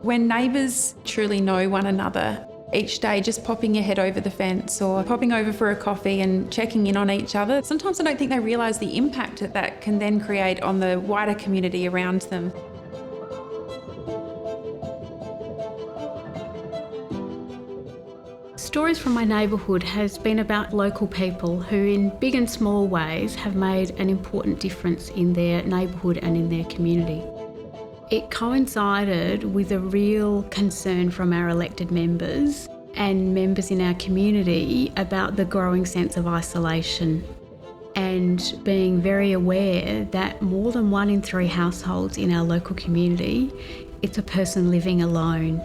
When neighbours truly know one another, each day just popping your head over the fence or popping over for a coffee and checking in on each other, sometimes I don't think they realise the impact that that can then create on the wider community around them. Stories from My Neighbourhood has been about local people who in big and small ways have made an important difference in their neighbourhood and in their community. It coincided with a real concern from our elected members and members in our community about the growing sense of isolation and being very aware that more than 1 in 3 households in our local community, it's a person living alone.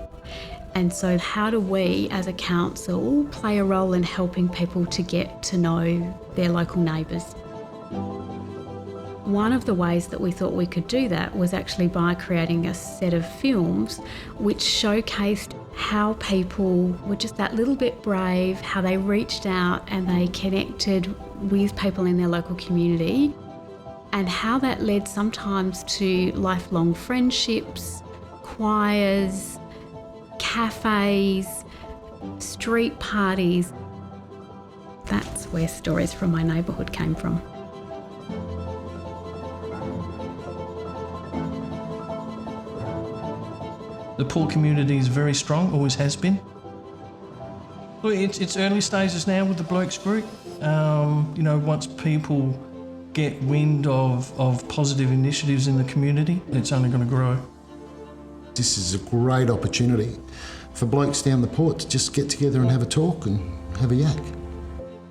And so how do we as a council play a role in helping people to get to know their local neighbours? One of the ways that we thought we could do that was actually by creating a set of films which showcased how people were just that little bit brave, how they reached out and they connected with people in their local community, and how that led sometimes to lifelong friendships, choirs, cafes, street parties. That's where Stories from My Neighbourhood came from. The poor community is very strong, always has been. Look, it's early stages now with the Blokes group. Once people get wind of positive initiatives in the community, it's only going to grow. This is a great opportunity for blokes down the port to just get together and have a talk and have a yak.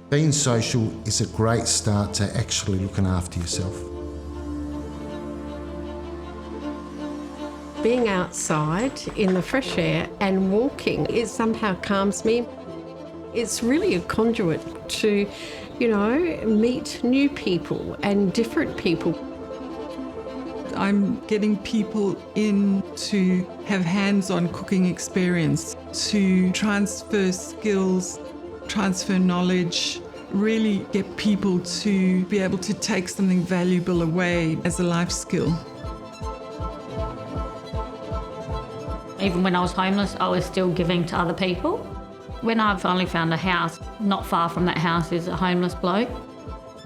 Being social is a great start to actually looking after yourself. Being outside in the fresh air and walking, it somehow calms me. It's really a conduit to, meet new people and different people. I'm getting people in to have hands-on cooking experience, to transfer skills, transfer knowledge, really get people to be able to take something valuable away as a life skill. Even when I was homeless, I was still giving to other people. When I finally found a house, not far from that house is a homeless bloke.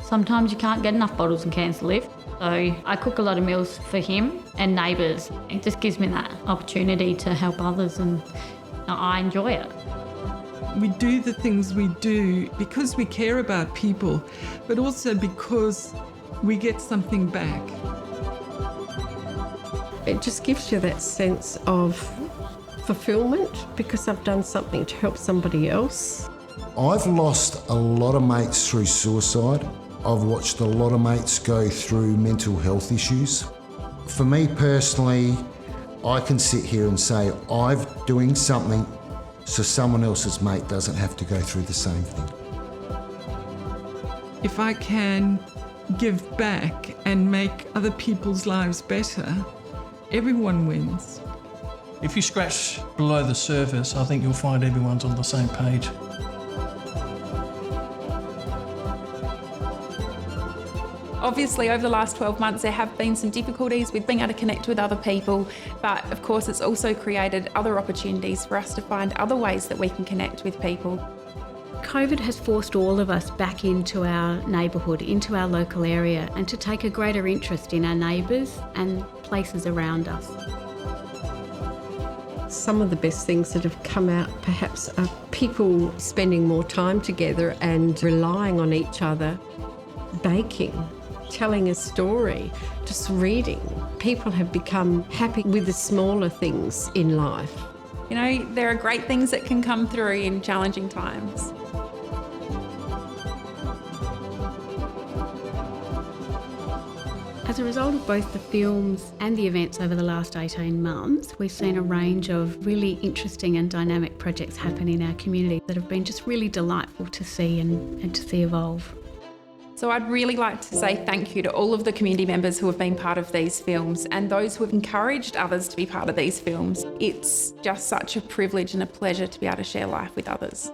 Sometimes you can't get enough bottles and cans to live. So I cook a lot of meals for him and neighbours. It just gives me that opportunity to help others and I enjoy it. We do the things we do because we care about people, but also because we get something back. It just gives you that sense of fulfilment because I've done something to help somebody else. I've lost a lot of mates through suicide. I've watched a lot of mates go through mental health issues. For me personally, I can sit here and say I'm doing something so someone else's mate doesn't have to go through the same thing. If I can give back and make other people's lives better, everyone wins. If you scratch below the surface, I think you'll find everyone's on the same page. Obviously, over the last 12 months, there have been some difficulties with being able to connect with other people, but of course, it's also created other opportunities for us to find other ways that we can connect with people. COVID has forced all of us back into our neighbourhood, into our local area, and to take a greater interest in our neighbours and places around us. Some of the best things that have come out perhaps are people spending more time together and relying on each other, baking, telling a story, just reading. People have become happy with the smaller things in life. There are great things that can come through in challenging times. As a result of both the films and the events over the last 18 months, we've seen a range of really interesting and dynamic projects happen in our community that have been just really delightful to see and to see evolve. So I'd really like to say thank you to all of the community members who have been part of these films and those who have encouraged others to be part of these films. It's just such a privilege and a pleasure to be able to share life with others.